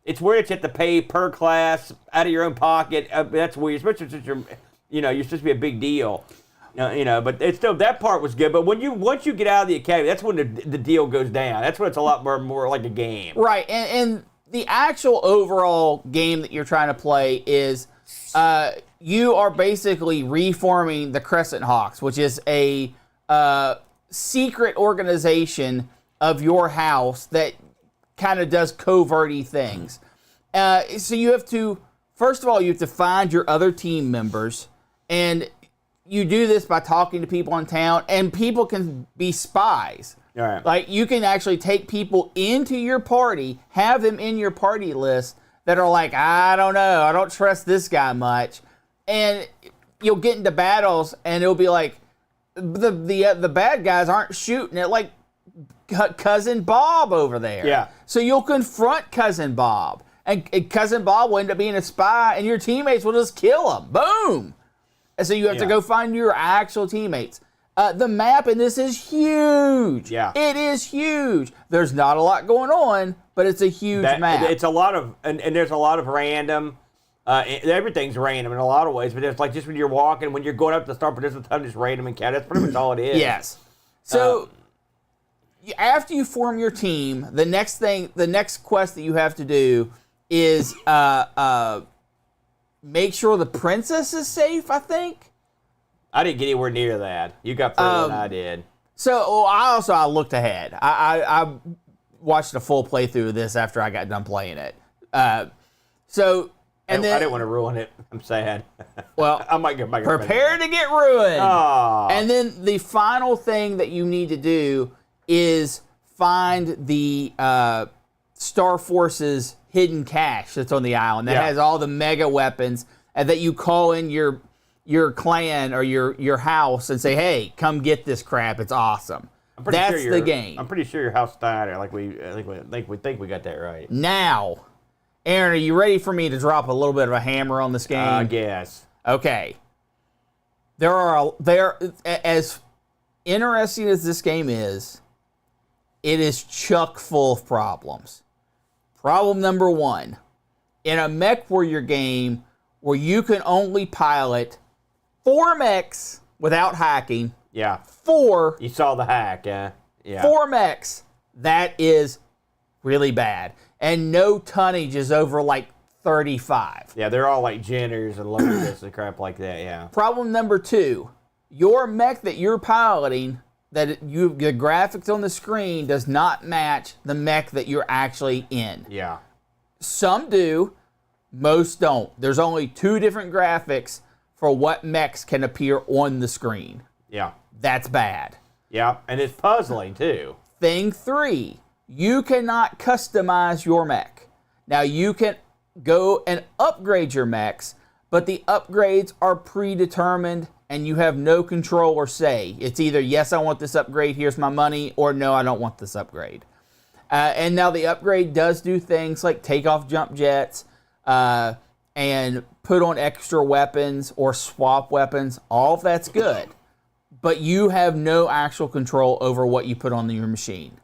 It's weird that you have to pay per class out of your own pocket. That's weird, especially since you're supposed to be a big deal. But it's still, that part was good. But once you get out of the academy, that's when the deal goes down. That's when it's a lot more like a game. Right, and the actual overall game that you're trying to play is you are basically reforming the Crescent Hawks, which is a secret organization of your house that kind of does covert-y things. So you have to, first of all, you have to find your other team members, and you do this by talking to people in town, and people can be spies. All right. Like, you can actually take people into your party, have them in your party list that are like, I don't know, I don't trust this guy much. And you'll get into battles, and it'll be like, the bad guys aren't shooting at, like, Cousin Bob over there. Yeah. So you'll confront Cousin Bob, and Cousin Bob will end up being a spy, and your teammates will just kill him. Boom! And so you have to go find your actual teammates. The map in this is huge. Yeah. It is huge. There's not a lot going on, but it's a huge map. It's a lot of, and there's a lot of random. Everything's random in a lot of ways, but it's like just when you're walking, when you're going up to start, but there's a ton of just random encounter. That's pretty much all it is. Yes. So after you form your team, the next quest that you have to do is make sure the princess is safe, I think. I didn't get anywhere near that. You got further than I did. So I looked ahead. I watched a full playthrough of this after I got done playing it. I didn't want to ruin it. I'm sad. Well, I might get back. Prepare to get ruined. Oh. And then the final thing that you need to do is find the Star Force's hidden cache that's on the island that has all the mega weapons, and that you call in your clan or your house and say, "Hey, come get this crap. It's awesome." That's the game. I'm pretty sure your house Steiner. We think we got that right. Now, Aaron, are you ready for me to drop a little bit of a hammer on this game? I guess. Okay. As interesting as this game is, it is chock full of problems. Problem number 1, in a mech warrior game where you can only pilot 4 mechs without hacking. Yeah. 4. You saw the hack, yeah. 4 mechs. That is really bad. And no tonnage is over like 35. Yeah, they're all like Jenners and Lotus and crap like that, yeah. Problem number 2, your mech that you're piloting, the graphics on the screen does not match the mech that you're actually in. Yeah. Some do, most don't. There's only 2 different graphics for what mechs can appear on the screen. Yeah. That's bad. Yeah, and it's puzzling too. Thing 3, you cannot customize your mech. Now you can go and upgrade your mechs, but the upgrades are predetermined and you have no control or say. It's either, yes, I want this upgrade, here's my money, or no, I don't want this upgrade. And now the upgrade does do things like take off jump jets and put on extra weapons or swap weapons. All of that's good. But you have no actual control over what you put on your machine.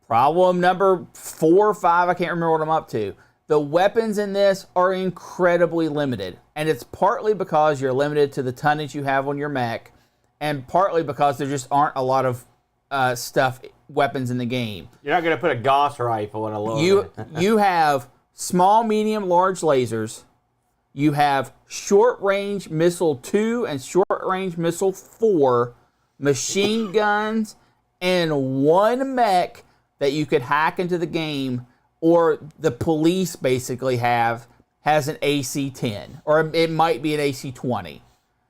Problem number 4 or 5, I can't remember what I'm up to. The weapons in this are incredibly limited. And it's partly because you're limited to the tonnage you have on your mech, and partly because there just aren't a lot of weapons in the game. You're not going to put a Gauss rifle in a loader. You have small, medium, large lasers. You have short-range missile 2 and short-range missile 4, machine guns, and 1 mech that you could hack into the game, or the police basically has an AC-10, or it might be an AC-20.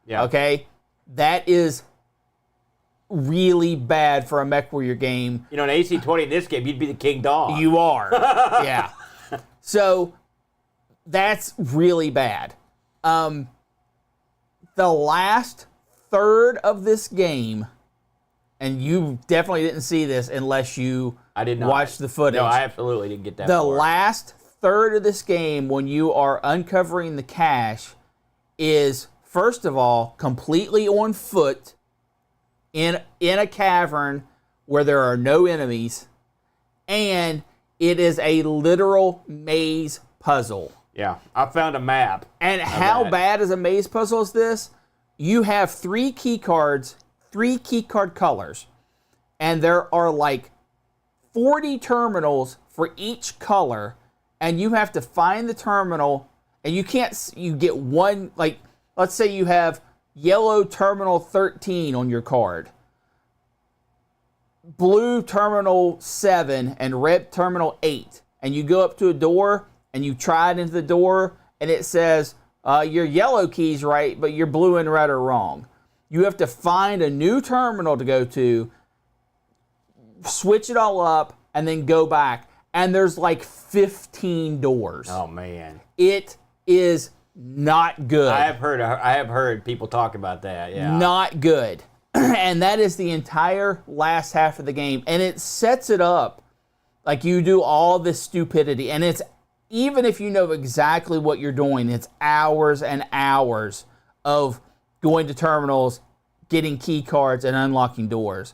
Yeah. Okay? That is really bad for a mech warrior game. You know, an AC-20 in this game, you'd be the King Dog. You are. Yeah. So that's really bad. The last third of this game, and you definitely didn't see this unless you watched the footage. No, I absolutely didn't get that The far. last third of this game, when you are uncovering the cache, is, first of all, completely on foot in a cavern where there are no enemies, and it is a literal maze puzzle. Yeah, I found a map. And how bad is a maze puzzle is this? You have 3 key cards, 3 key card colors, and there are like 40 terminals for each color, and you have to find the terminal, and you get one, like, let's say you have yellow terminal 13 on your card, blue terminal 7, and red terminal 8, and you go up to a door, and you try it into the door, and it says, your yellow key's right, but your blue and red are wrong. You have to find a new terminal to go to, switch it all up, and then go back. And there's like 15 doors. Oh, man. It is not good. I have heard people talk about that, yeah. Not good. And that is the entire last half of the game. And it sets it up like you do all this stupidity. And it's, even if you know exactly what you're doing, it's hours and hours of going to terminals, getting key cards and unlocking doors.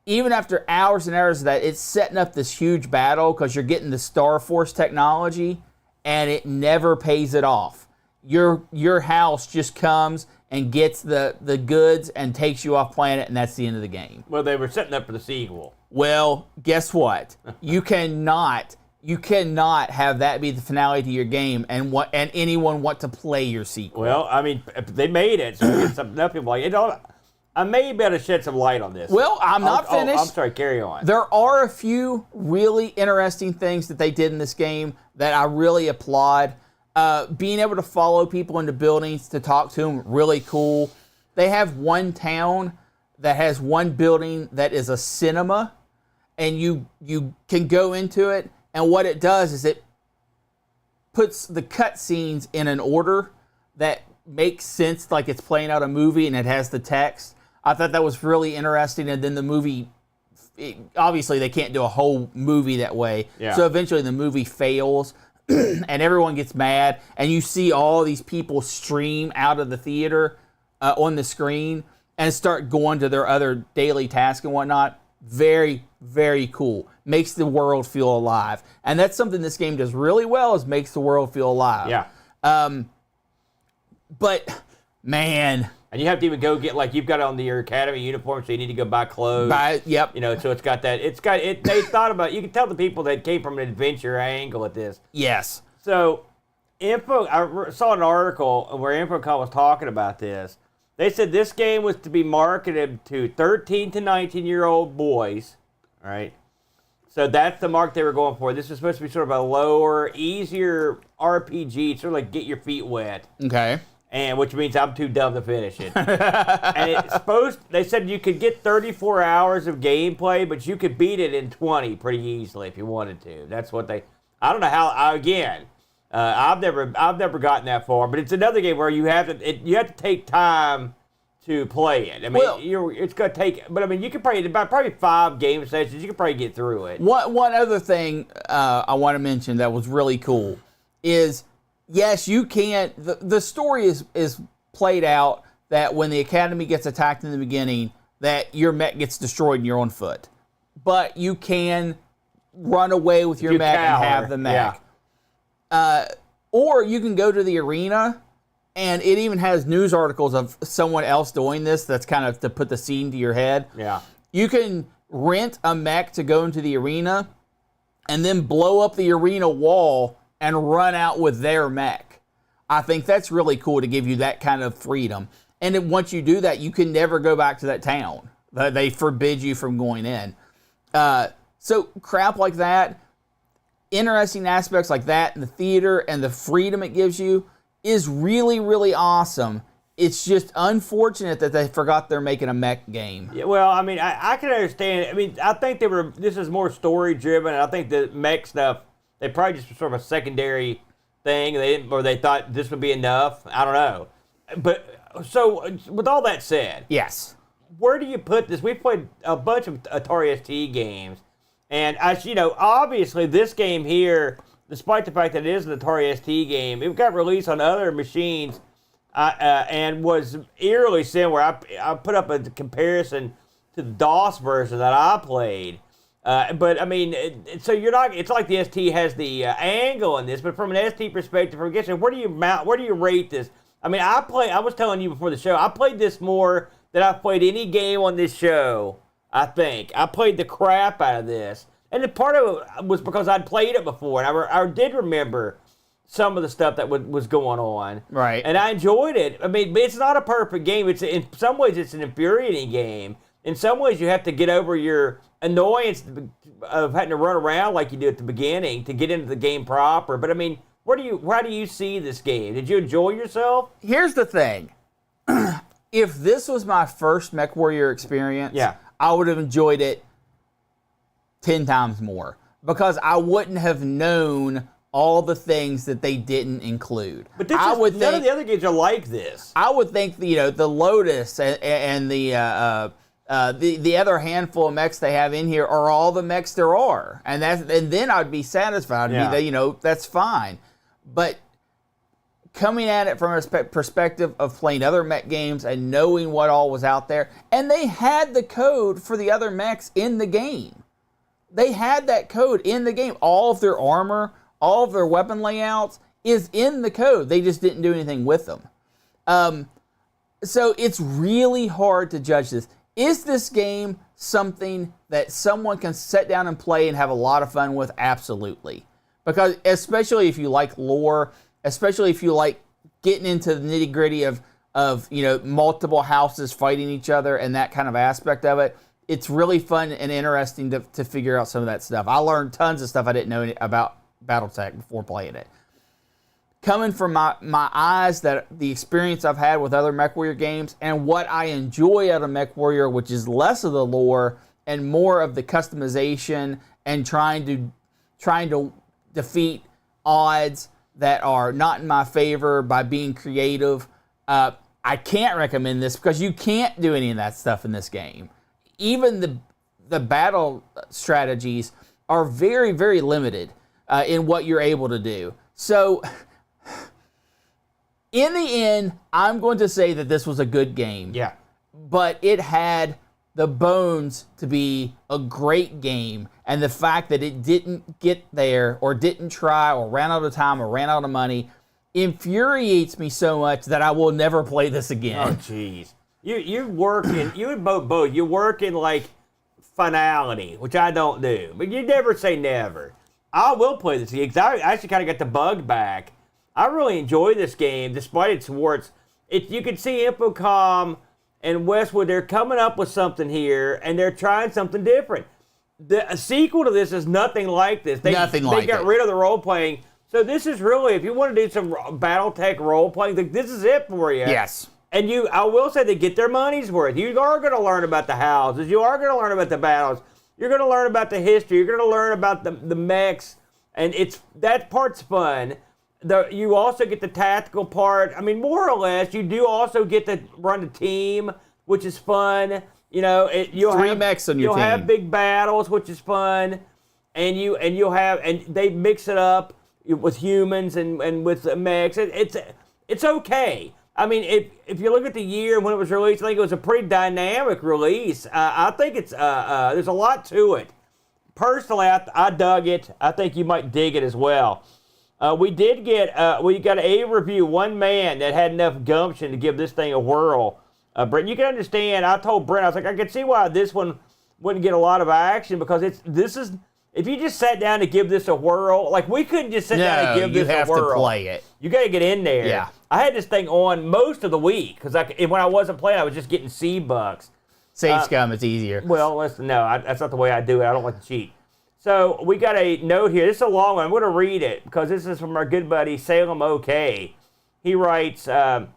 Even after hours and hours of that, it's setting up this huge battle because you're getting the Star Force technology, and it never pays it off. Your house just comes and gets the goods and takes you off planet, and that's the end of the game. Well, they were setting up for the sequel. Well, guess what? You cannot have that be the finale to your game and anyone want to play your sequel. Well, I mean, they made it, so enough people like it. I may be able to shed some light on this. Well, I'm not finished. I'm sorry, carry on. There are a few really interesting things that they did in this game that I really applaud. Being able to follow people into buildings to talk to them, really cool. They have one town that has one building that is a cinema, and you can go into it, and what it does is it puts the cutscenes in an order that makes sense, like it's playing out a movie and it has the text. I thought that was really interesting, and then the movie, obviously they can't do a whole movie that way, so eventually the movie fails, and everyone gets mad, and you see all these people stream out of the theater on the screen and start going to their other daily tasks and whatnot. Very, very cool. Makes the world feel alive. And that's something this game does really well, is makes the world feel alive. Yeah. But, man... And you have to even go get, like, you've got on your academy uniform, so you need to go buy clothes. Yep. You know, so it's got that. They thought about, you can tell the people that came from an adventure angle at this. Yes. So, I saw an article where Infocom was talking about this. They said this game was to be marketed to 13 to 19-year-old boys, all right? So that's the mark they were going for. This is supposed to be sort of a lower, easier RPG, sort of like get your feet wet. Okay. And which means I'm too dumb to finish it. And it's they said you could get 34 hours of gameplay, but you could beat it in 20 pretty easily if you wanted to. That's what I don't know how. I've never gotten that far, but it's another game where you have to take time to play it. I mean, it's gonna take, but I mean, you can probably 5 game sessions. You can probably get through it. One other thing I want to mention that was really cool is. Yes, you can't. The story is played out that when the Academy gets attacked in the beginning, that your mech gets destroyed and you're on foot. But you can run away with your mech and have the mech. Yeah. Or you can go to the arena, and it even has news articles of someone else doing this. That's kind of to put the scene to your head. Yeah. You can rent a mech to go into the arena, and then blow up the arena wall and run out with their mech. I think that's really cool to give you that kind of freedom. And then once you do that, you can never go back to that town. They forbid you from going in. So crap like that, interesting aspects like that in the theater and the freedom it gives you is really, really awesome. It's just unfortunate that they forgot they're making a mech game. Yeah, well, I mean, I can understand. I mean, I think this is more story-driven, and I think the mech stuff, they probably just sort of a secondary thing. They thought this would be enough. I don't know. But so with all that said, yes, where do you put this? We've played a bunch of Atari ST games, and as you know, obviously this game here, despite the fact that it is an Atari ST game, it got released on other machines and was eerily similar. I put up a comparison to the DOS version that I played. But I mean, so you're not. It's like the ST has the angle in this, but from an ST perspective, from guessing, where do you rate this? I mean, I was telling you before the show, I played this more than I've played any game on this show. I think I played the crap out of this, and part of it was because I'd played it before, and I did remember some of the stuff that was going on. Right. And I enjoyed it. I mean, it's not a perfect game. It's in some ways it's an infuriating game. In some ways, you have to get over your annoyance of having to run around like you do at the beginning to get into the game proper. But I mean, how do you see this game? Did you enjoy yourself? Here's the thing. If this was my first MechWarrior experience, I would have enjoyed it 10 times more because I wouldn't have known all the things that they didn't include. But none of the other games are like this. I would think the Lotus and the other handful of mechs they have in here are all the mechs there are, and then I'd be satisfied. That's fine. But coming at it from a perspective of playing other mech games and knowing what all was out there. And they had the code for the other mechs in the game. They had that code in the game. All of their armor, all of their weapon layouts is in the code. They just didn't do anything with them. So it's really hard to judge this. Is this game something that someone can sit down and play and have a lot of fun with? Absolutely. Because especially if you like lore, especially if you like getting into the nitty-gritty of multiple houses fighting each other and that kind of aspect of it, it's really fun and interesting to figure out some of that stuff. I learned tons of stuff I didn't know about BattleTech before playing it. Coming from my eyes, that the experience I've had with other MechWarrior games and what I enjoy out of MechWarrior, which is less of the lore and more of the customization and trying to defeat odds that are not in my favor by being creative. I can't recommend this because you can't do any of that stuff in this game. Even the battle strategies are very, very limited in what you're able to do. So in the end, I'm going to say that this was a good game. Yeah. But it had the bones to be a great game. And the fact that it didn't get there or didn't try or ran out of time or ran out of money infuriates me so much that I will never play this again. Oh, jeez. You work in like finality, which I don't do. But you never say never. I will play this game because I actually kind of got the bug back. I really enjoy this game, despite its warts. You can see Infocom and Westwood, they're coming up with something here, and they're trying something different. A sequel to this is nothing like this. They got rid of the role-playing. So this is really, if you want to do some BattleTech role-playing, this is it for you. Yes. And I will say they get their money's worth. You are going to learn about the houses. You are going to learn about the battles. You're going to learn about the history. You're going to learn about the mechs. And that part's fun. You also get the tactical part. I mean, more or less, you do also get to run the team, which is fun. You'll Three mechs on your team. You'll have big battles, which is fun. And they mix it up with humans and with the mechs. It's okay. I mean, if you look at the year when it was released, I think it was a pretty dynamic release. I think there's a lot to it. Personally, I dug it. I think you might dig it as well. We got a review, one man that had enough gumption to give this thing a whirl. Brent, you can understand, I told Brent, I was like, I can see why this one wouldn't get a lot of action because if you just sat down to give this a whirl, like we couldn't just sit down and give this a whirl. You have to play it. You got to get in there. Yeah. I had this thing on most of the week because when I wasn't playing, I was just getting C-bucks. Save scum, it's easier. Well, listen, no, that's not the way I do it. I don't like to cheat. So we got a note here. This is a long one. I'm going to read it because this is from our good buddy Salem OK. He writes, I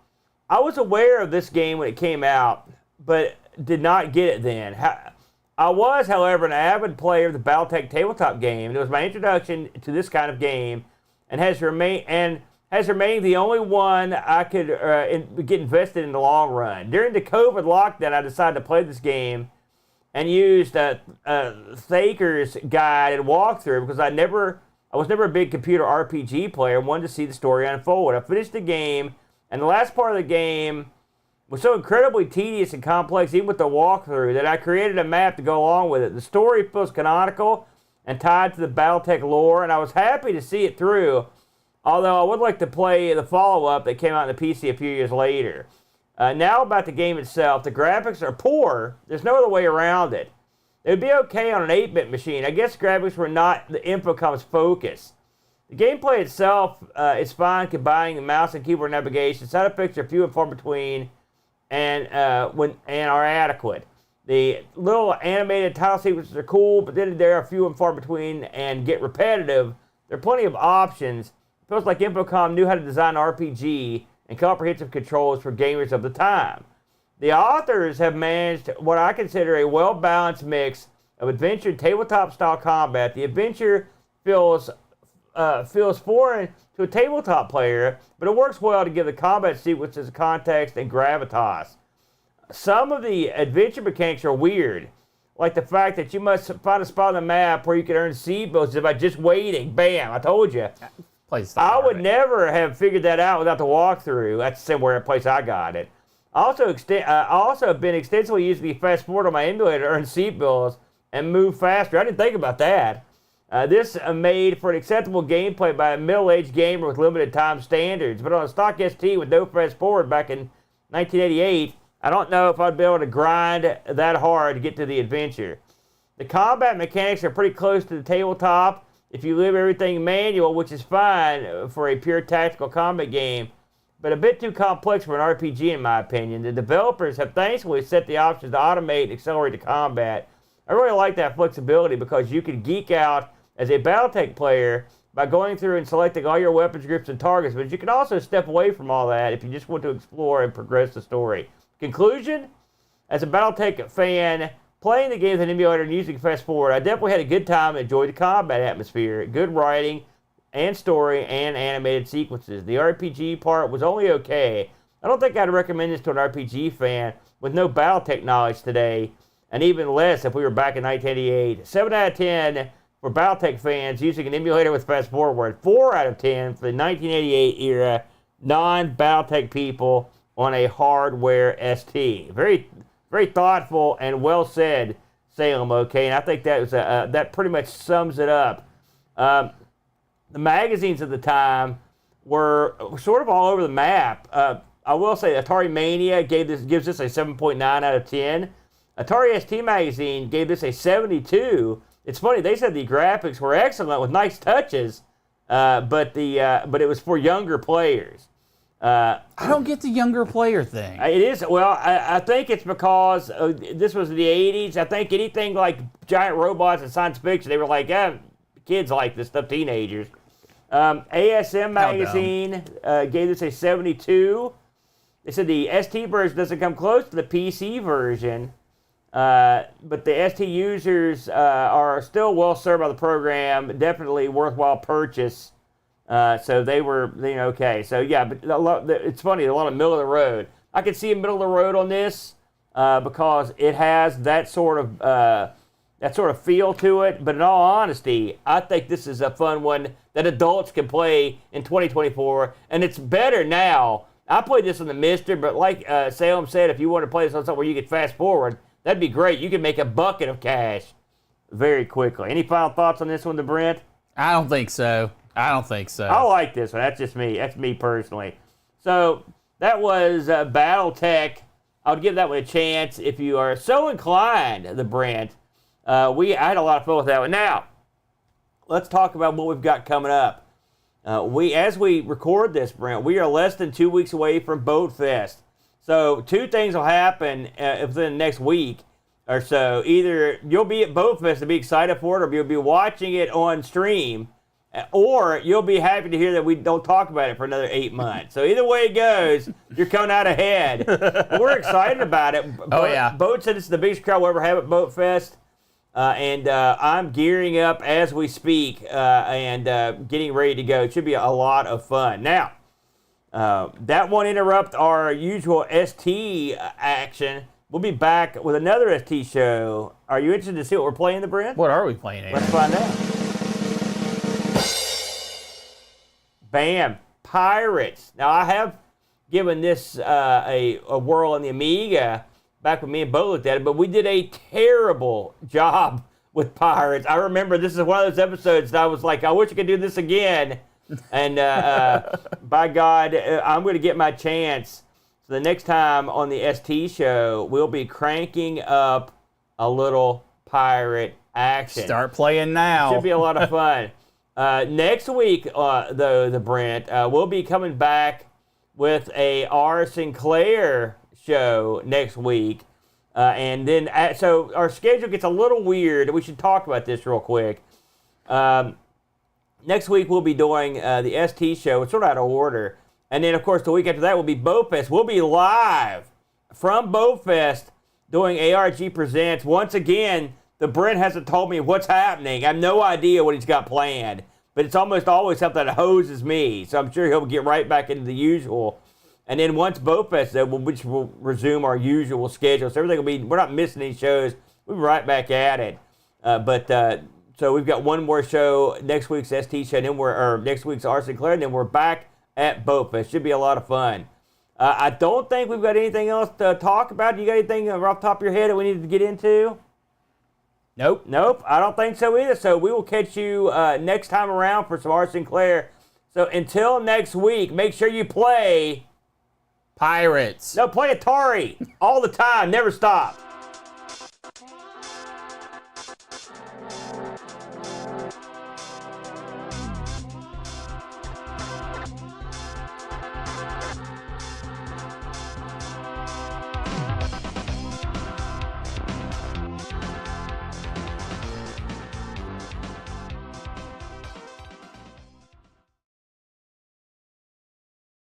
was aware of this game when it came out, but did not get it then. I was, however, an avid player of the BattleTech tabletop game. It was my introduction to this kind of game and has remained the only one I could get invested in the long run. During the COVID lockdown, I decided to play this game and used Thaker's guide and walkthrough because I was never a big computer RPG player and wanted to see the story unfold. I finished the game, and the last part of the game was so incredibly tedious and complex, even with the walkthrough, that I created a map to go along with it. The story feels canonical and tied to the BattleTech lore, and I was happy to see it through, although I would like to play the follow-up that came out on the PC a few years later. Now about the game itself, the graphics are poor. There's no other way around it. It would be okay on an 8-bit machine. I guess graphics were not the Infocom's focus. The gameplay itself is fine, combining the mouse and keyboard navigation. Side effects are few and far between and are adequate. The little animated title sequences are cool, but then they are few and far between and get repetitive. There are plenty of options. It feels like Infocom knew how to design an RPG and comprehensive controls for gamers of the time. The authors have managed what I consider a well-balanced mix of adventure and tabletop-style combat. The adventure feels foreign to a tabletop player, but it works well to give the combat sequences context and gravitas. Some of the adventure mechanics are weird, like the fact that you must find a spot on the map where you can earn seed bonuses by just waiting. Bam, I told you. Plays stock I would market. never have figured that out without the walkthrough. That's the same place I got it. I also have been extensively using the fast forward on my emulator to earn seat bills and move faster. I didn't think about that. This made for an acceptable gameplay by a middle-aged gamer with limited time standards. But on a stock ST with no fast forward back in 1988, I don't know if I'd be able to grind that hard to get to the adventure. The combat mechanics are pretty close to the tabletop if you leave everything manual, which is fine for a pure tactical combat game, but a bit too complex for an RPG in my opinion. The developers have thankfully set the options to automate and accelerate the combat. I really like that flexibility because you can geek out as a BattleTech player by going through and selecting all your weapons groups and targets, but you can also step away from all that if you just want to explore and progress the story. Conclusion? As a BattleTech fan, playing the game with an emulator and using fast forward, I definitely had a good time and enjoyed the combat atmosphere, good writing and story, and animated sequences. The RPG part was only okay. I don't think I'd recommend this to an RPG fan with no BattleTech knowledge today, and even less if we were back in 1988. 7 out of 10 for BattleTech fans using an emulator with fast forward. 4 out of 10 for the 1988 era non-BattleTech people on a hardware ST. Very, very thoughtful and well said, Salem. Okay, and I think that was that pretty much sums it up. The magazines at the time were sort of all over the map. I will say Atari Mania gives this a 7.9 out of 10. Atari ST Magazine gave this a 72. It's funny, they said the graphics were excellent with nice touches, but it was for younger players. I don't get the younger player thing. It is, well, I think it's because this was the 80s. I think anything like giant robots and science fiction, they were like, kids like this stuff, teenagers. ASM Magazine gave this a 72. They said the ST version doesn't come close to the PC version, but the ST users are still well served by the program, definitely worthwhile purchase. So they were, okay. So yeah, but it's funny, a lot of middle of the road. I could see a middle of the road on this because it has that sort of feel to it. But in all honesty, I think this is a fun one that adults can play in 2024, and it's better now. I played this on the Mister, but like Salem said, if you want to play this on something where you could fast forward, that'd be great. You could make a bucket of cash very quickly. Any final thoughts on this one, Brent? I don't think so. I like this one. That's just me. That's me personally. So that was BattleTech. I would give that one a chance if you are so inclined, Brent. I had a lot of fun with that one. Now, let's talk about what we've got coming up. As we record this, Brent, we are less than 2 weeks away from Boatfest. So 2 things will happen within the next week or so. Either you'll be at Boatfest and be excited for it, or you'll be watching it on stream, or you'll be happy to hear that we don't talk about it for another 8 months. So either way it goes, you're coming out ahead. We're excited about it. Yeah. Boat said it's the biggest crowd we'll ever have at Boatfest. And I'm gearing up as we speak and getting ready to go. It should be a lot of fun. Now, that won't interrupt our usual ST action. We'll be back with another ST show. Are you interested to see what we're playing, Brent? What are we playing, Aaron? Let's find out. Bam, Pirates. Now, I have given this a whirl on the Amiga back when me and Bo looked at it, but we did a terrible job with Pirates. I remember this is one of those episodes that I was like, I wish I could do this again. And by God, I'm going to get my chance. So the next time on the ST show, we'll be cranking up a little pirate action. Start playing now. Should be a lot of fun. Next week, though, Brent, we'll be coming back with a R. Sinclair show next week. And then, so our schedule gets a little weird. We should talk about this real quick. Next week, we'll be doing the ST show. It's sort of out of order. And then, of course, the week after that will be Boatfest. We'll be live from Boatfest doing ARG Presents. Once again, the Brent hasn't told me what's happening. I have no idea what he's got planned. But it's almost always something that hoses me. So I'm sure he'll get right back into the usual. And then once Boatfest, though, which will resume our usual schedule. So everything will be, we're not missing any shows. We'll be right back at it. But So we've got one more show, next week's ST Show, or next week's R. Sinclair, and then we're back at Boatfest. Should be a lot of fun. I don't think we've got anything else to talk about. You got anything off the top of your head that we need to get into? Nope. I don't think so either. So we will catch you next time around for some R. Sinclair. So until next week, make sure you play Pirates. No, play Atari all the time. Never stop.